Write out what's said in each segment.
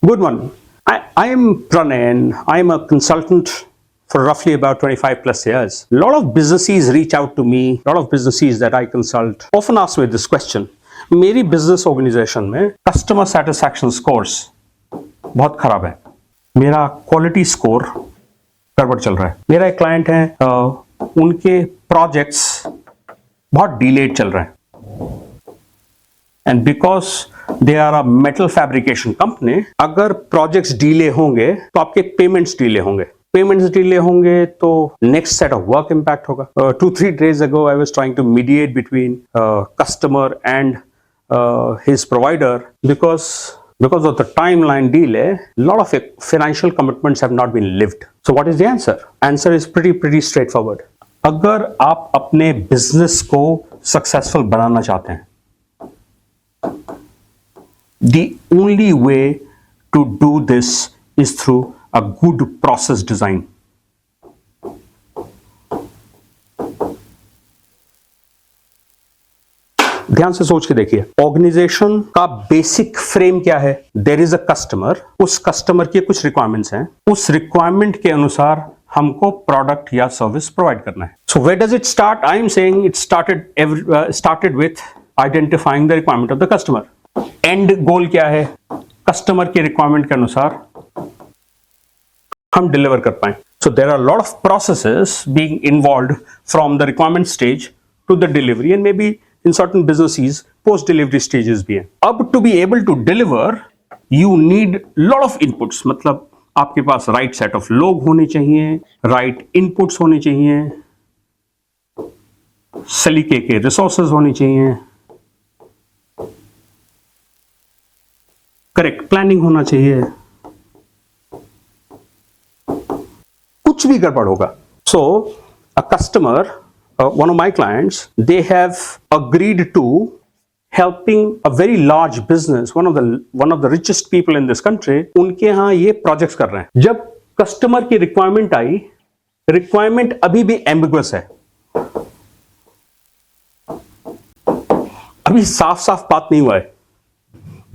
Good morning. I am Pranay and I am a consultant for roughly about 25 plus years. A lot of businesses reach out to me, a lot of businesses that I consult often ask me this question. मेरी business organization में customer satisfaction scores बहुत खराब है. मेरा quality score गड़बड़ चल रहा है. मेरा एक client है, उनके projects बहुत delayed चल रहे हैं. And because they are a metal fabrication company, अगर projects delay होंगे तो आपके payments delay होंगे. Payments delay होंगे तो next set of work impact होगा. 2-3 days ago, I was trying to mediate between customer and his provider because of the timeline delay, a lot of financial commitments have not been lived. So what is the answer? Answer is pretty straightforward. अगर आप अपने business को successful बनाना चाहते हैं, the only way to do this is through a good process design. ध्यान से सोच के देखिए, ऑर्गेनाइजेशन का बेसिक फ्रेम क्या है? देयर इज अ कस्टमर, उस कस्टमर के कुछ रिक्वायरमेंट्स हैं, उस रिक्वायरमेंट के अनुसार हमको प्रोडक्ट या सर्विस प्रोवाइड करना है. So where does it start? I am saying it started with identifying the requirement of the customer. And goal क्या है? कस्टमर के रिक्वायरमेंट के अनुसार हम डिलीवर कर पाए. So there are lot of processes being involved from the requirement stage to the delivery, and may be in certain businesses post delivery stages भी हैं. अब to be able to deliver you need lot of inputs. मतलब आपके पास right set of लोग होने चाहिए, right inputs होने चाहिए, सलीके के रिसोर्सेज होने चाहिए, करेक्ट प्लानिंग होना चाहिए. कुछ भी गड़बड़ होगा. So a customer, one of my clients, they have agreed to helping a very large business, one of the richest people in this country. उनके यहाँ ये प्रोजेक्ट्स कर रहे हैं. जब कस्टमर की रिक्वायरमेंट आई, रिक्वायरमेंट अभी भी एम्बिगुअस है, अभी साफ बात नहीं हुआ है,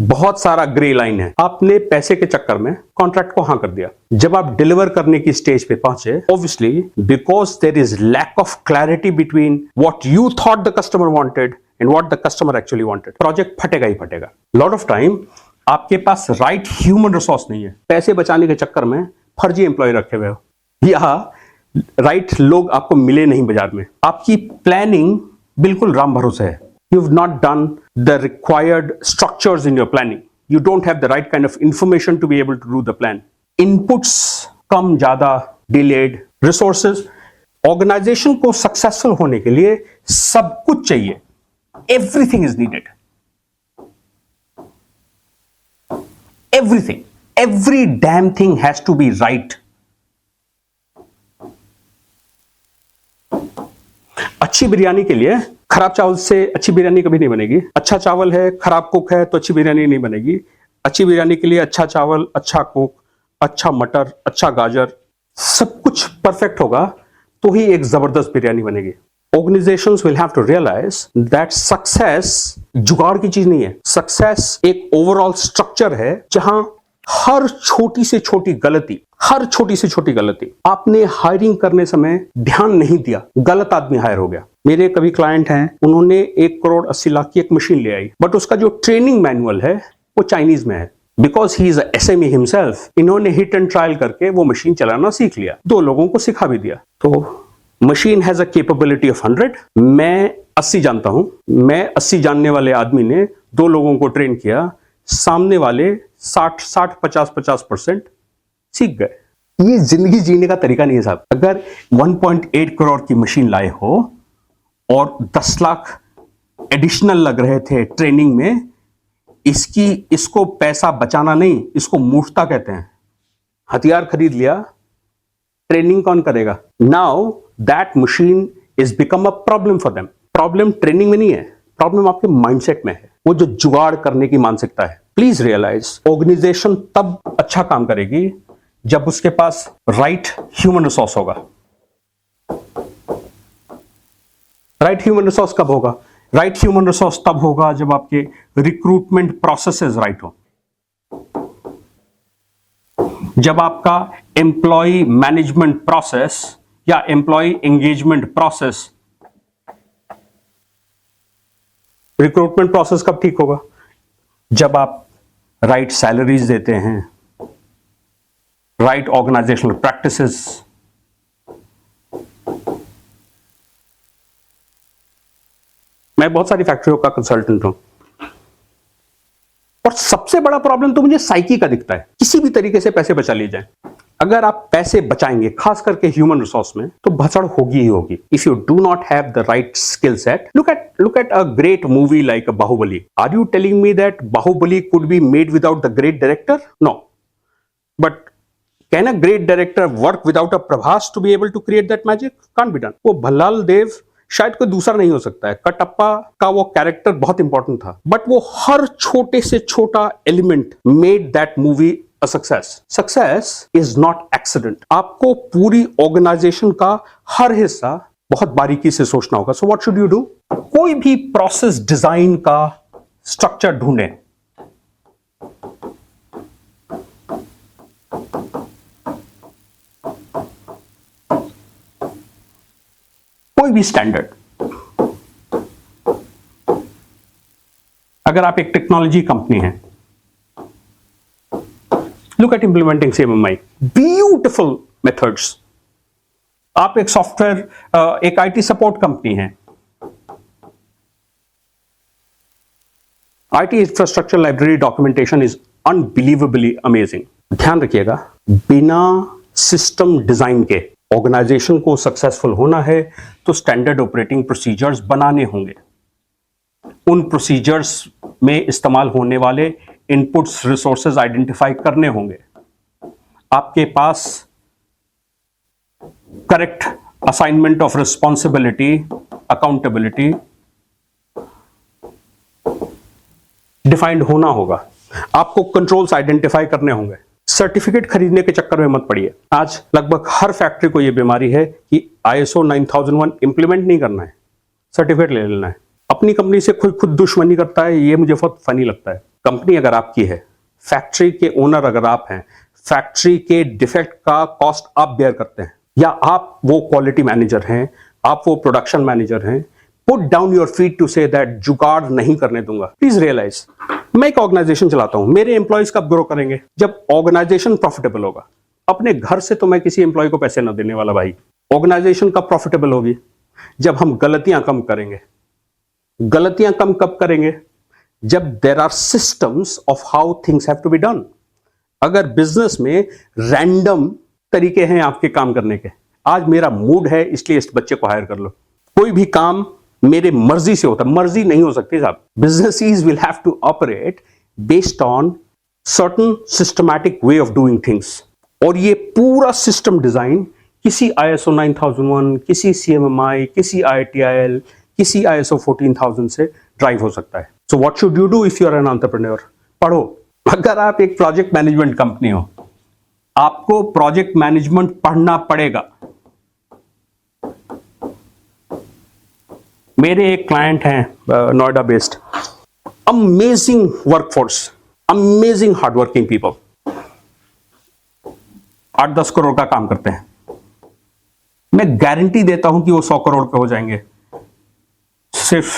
बहुत सारा ग्रे लाइन है. आपने पैसे के चक्कर में कॉन्ट्रैक्ट को हाँ कर दिया. जब आप डिलीवर करने की स्टेज पे पहुंचे, obviously because there is lack of clarity between what you thought the customer wanted and what the customer actually wanted, project फटेगा ही फटेगा. लॉट ऑफ टाइम आपके पास राइट ह्यूमन रिसोर्स नहीं है. पैसे बचाने के चक्कर में फर्जी एम्प्लॉय रखे हुए हो, या राइट लोग आपको मिले नहीं बाजार में. आपकी प्लानिंग बिल्कुल राम भरोसे है. You've not done the required structures in your planning. You don't have the right kind of information to be able to do the plan. Inputs कम ज़्यादा, delayed, resources. Organization को successful होने के लिए सब कुछ चाहिए. Everything is needed. Everything. Every damn thing has to be right. अच्छी बिरयानी के लिए खराब चावल से अच्छी बिरयानी कभी नहीं बनेगी. अच्छा चावल है, खराब कुक है तो अच्छी बिरयानी नहीं बनेगी. अच्छी बिरयानी के लिए अच्छा चावल, अच्छा कुक, अच्छा मटर, अच्छा गाजर, सब कुछ परफेक्ट होगा तो ही एक जबरदस्त बिरयानी बनेगी. Organizations will have to realize that success जुगाड़ की चीज नहीं है. सक्सेस एक ओवरऑल स्ट्रक्चर है जहां हर छोटी से छोटी गलती आपने हायरिंग करने समय ध्यान नहीं दिया, गलत आदमी हायर हो गया. मेरे कभी क्लाइंट हैं, उन्होंने 1,80,00,000 की एक मशीन ले आई, बट उसका जो ट्रेनिंग मैनुअल है वो चाइनीज में है. Because he is a SME himself, इन्होंने हिट एंड ट्रायल करके वो मशीन चलाना सीख लिया, 2 लोगों को सिखा भी दिया. तो machine has a capability of 100. मैं 80 जानता हूं. मैं 80 जानने वाले आदमी ने 2 लोगों को ट्रेन किया, सामने वाले 50% सीख गए. ये जिंदगी जीने का तरीका नहीं है साहब. अगर 1.8 करोड़ की मशीन लाए हो और 10 लाख एडिशनल लग रहे थे ट्रेनिंग में, इसको पैसा बचाना नहीं, इसको मूर्खता कहते हैं. हथियार खरीद लिया, ट्रेनिंग कौन करेगा? Now that machine is become a problem for them. Problem training में नहीं है, प्रॉब्लम आपके माइंडसेट में है, वो जो जुगाड़ करने की मानसिकता है. प्लीज रियलाइज, ऑर्गेनाइजेशन तब अच्छा काम करेगी जब उसके पास राइट ह्यूमन रिसोर्स होगा. राइट ह्यूमन रिसोर्स कब होगा? राइट ह्यूमन रिसोर्स तब होगा जब आपके रिक्रूटमेंट प्रोसेसेस राइट हो. जब आपका एम्प्लॉय मैनेजमेंट प्रोसेस या employ engagement process, recruitment process कब ठीक होगा? जब आप राइट सैलरीज देते हैं, राइट ऑर्गेनाइजेशनल प्रैक्टिसेस, मैं बहुत सारी फैक्ट्रियों का कंसल्टेंट हूं और सबसे बड़ा प्रॉब्लम तो मुझे साइकी का दिखता है। किसी भी तरीके से पैसे बचा लिए जाए। अगर आप पैसे बचाएंगे, खास करके ह्यूमन रिसोर्स में, तो भसड़ होगी ही होगी। If you do not have the right skill set, look at a great movie like Bahubali. Are you telling me that Bahubali could be made without the great director? No. But can a great director work without a Prabhas to be able to create that magic? Can't be done. वो भल्लाल देव शायद कोई दूसरा नहीं हो सकता है। कटप्पा का वो कैरेक्टर बहुत इंपॉर्टेंट था, बट वो हर छोटे से छोटा element made that movie a success. Success is not accident. आपको पूरी ऑर्गेनाइजेशन का हर हिस्सा बहुत बारीकी से सोचना होगा। So what should you do? कोई भी प्रोसेस डिजाइन का स्ट्रक्चर ढूंढें। कोई भी स्टैंडर्ड। अगर आप एक टेक्नोलॉजी कंपनी है, look at implementing CMMI. Beautiful methods. आप एक सॉफ्टवेयर, एक आईटी सपोर्ट कंपनी है, IT infrastructure library documentation is unbelievably amazing. ध्यान रखिएगा, बिना सिस्टम डिजाइन के ऑर्गेनाइजेशन को सक्सेसफुल होना है तो स्टैंडर्ड ऑपरेटिंग प्रोसीजर्स बनाने होंगे। उन प्रोसीजर्स में इस्तेमाल होने वाले इनपुट्स, रिसोर्सेज आइडेंटिफाई करने होंगे। आपके पास correct assignment of responsibility, accountability defined होना होगा। आपको कंट्रोल्स आइडेंटिफाई करने होंगे। सर्टिफिकेट खरीदने के चक्कर में मत पड़िए। आज लगभग हर फैक्ट्री को यह बीमारी है कि ISO 9001 इंप्लीमेंट नहीं करना है, सर्टिफिकेट ले लेना है। अपनी कंपनी से खुद दुश्मनी करता है, ये मुझे बहुत फनी लगता है। कंपनी अगर आपकी है, फैक्ट्री के ओनर अगर आप हैं, फैक्ट्री के डिफेक्ट का कॉस्ट आप बेयर करते हैं, या आप वो क्वालिटी मैनेजर हैं, आप वो प्रोडक्शन मैनेजर हैं, put down your feet to say that जुगाड़ नहीं करने दूंगा। प्लीज रियलाइज, मैं एक ऑर्गेनाइजेशन चलाता हूं, मेरे एम्प्लॉयज कब ग्रो करेंगे? जब ऑर्गेनाइजेशन प्रॉफिटेबल होगा। अपने घर से तो मैं किसी एम्प्लॉय को पैसे ना देने वाला भाई। ऑर्गेनाइजेशन कब प्रॉफिटेबल होगी? जब हम गलतियां कम करेंगे। गलतियां कम कब करेंगे? जब there are systems of how things have to be done. अगर बिजनेस में रैंडम तरीके हैं आपके काम करने के, आज मेरा मूड है इसलिए इस बच्चे को हायर कर लो, कोई भी काम मेरे मर्जी से होता, मर्जी नहीं हो सकती साहब। Businesses will have to operate based on certain systematic way of doing things. और ये पूरा सिस्टम डिजाइन किसी ISO 9001, किसी CMMI, किसी ITIL, किसी ISO 14000 से ड्राइव हो सकता है। So what should you do if you are an entrepreneur? पढ़ो। अगर आप एक प्रोजेक्ट मैनेजमेंट कंपनी हो, आपको प्रोजेक्ट मैनेजमेंट पढ़ना पड़ेगा। मेरे एक क्लाइंट हैं Noida based, amazing workforce, amazing hardworking people, 8-10 crore का काम करते हैं। मैं गारंटी देता हूं कि वो 100 करोड़ पे हो जाएंगे। सिर्फ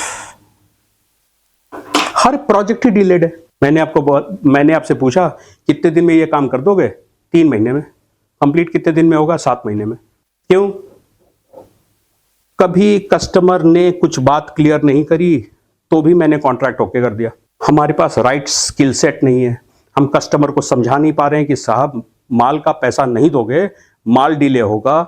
हर प्रोजेक्ट ही डिलेड है। मैंने आपसे पूछा कितने दिन में ये काम कर दोगे? 3 महीने में। कंप्लीट कितने दिन में होगा? 7 महीने में। क्यों? कभी कस्टमर ने कुछ बात क्लियर नहीं करी तो भी मैंने कॉन्ट्रैक्ट ओके कर दिया। हमारे पास राइट स्किल सेट नहीं है, हम कस्टमर को समझा नहीं पा रहे हैं कि साहब माल का पैसा नहीं दोगे, माल डिले होगा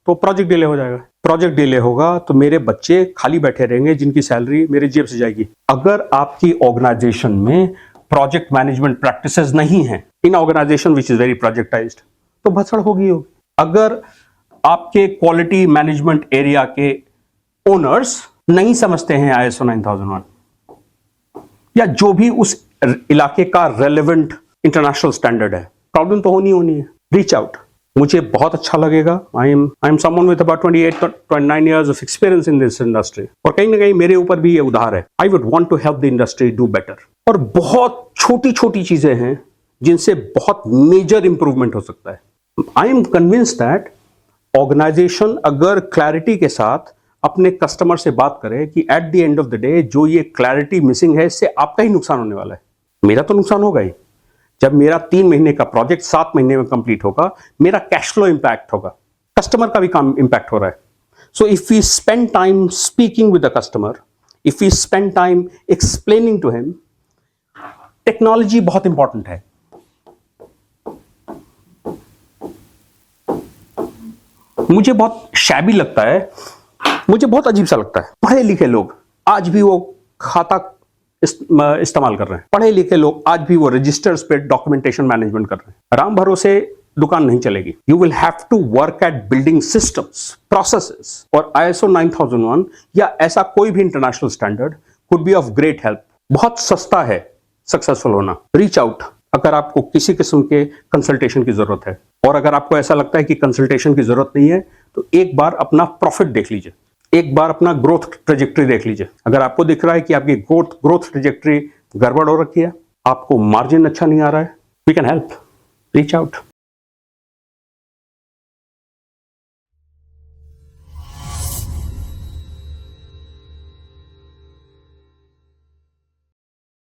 तो प्रोजेक्ट डिले हो जाएगा, प्रोजेक्ट डिले होगा तो मेरे बच्चे खाली बैठे रहेंगे जिनकी सैलरी मेरी जेब से जाएगी। अगर आपकी ऑर्गेनाइजेशन में प्रोजेक्ट मैनेजमेंट प्रैक्टिसेस नहीं है, इन ऑर्गेनाइजेशन विच इज वेरी प्रोजेक्टाइज्ड, तो भसड़ होगी। अगर आपके क्वालिटी मैनेजमेंट एरिया के ओनर्स नहीं समझते हैं ISO 9001 या जो भी उस इलाके का रेलेवेंट इंटरनेशनल स्टैंडर्ड है, प्रॉब्लम तो होनी है। Reach out. मुझे बहुत अच्छा लगेगा। I am someone with about 28-29 years of experience in this industry, और कहीं ना कहीं मेरे ऊपर भी ये उधार है। I would want to help the industry do better. और बहुत छोटी छोटी चीजें हैं जिनसे बहुत मेजर इंप्रूवमेंट हो सकता है। I am convinced that organisation अगर क्लैरिटी के साथ अपने कस्टमर से बात करे कि at the end of the day जो ये क्लैरिटी मिसिंग है, इससे आपका ही नुकसान होने वाला है। मेरा तो नुकसान होगा ही। जब मेरा 3 महीने का प्रोजेक्ट 7 महीने में कंप्लीट होगा, मेरा कैश फ्लो इंपैक्ट होगा, कस्टमर का भी काम इंपैक्ट हो रहा है। So if we spend time speaking with the customer, if we spend time explaining to him, technology बहुत इंपॉर्टेंट है। मुझे बहुत शैबी लगता है, मुझे बहुत अजीब सा लगता है, पढ़े लिखे लोग आज भी वो खाता इस्तेमाल कर रहे हैं, पढ़े लिखे लोग आज भी वो रजिस्टर्स पे डॉक्यूमेंटेशन मैनेजमेंट कर रहे हैं। राम भरोसे दुकान नहीं चलेगी। You will have to work at building systems, processes, और ISO 9001 या ऐसा कोई भी international standard could be of great help. बहुत सस्ता है सक्सेसफुल होना। रीच आउट अगर आपको किसी किस्म के कंसल्टेशन की जरूरत है, और अगर आपको ऐसा लगता है कि कंसल्टेशन की जरूरत नहीं है, तो एक बार अपना प्रॉफिट देख लीजिए, एक बार अपना ग्रोथ ट्रेजेक्टरी देख लीजिए। अगर आपको दिख रहा है कि आपकी ग्रोथ ट्रेजेक्टरी गड़बड़ हो रखी है, आपको मार्जिन अच्छा नहीं आ रहा है, we can help. Reach out.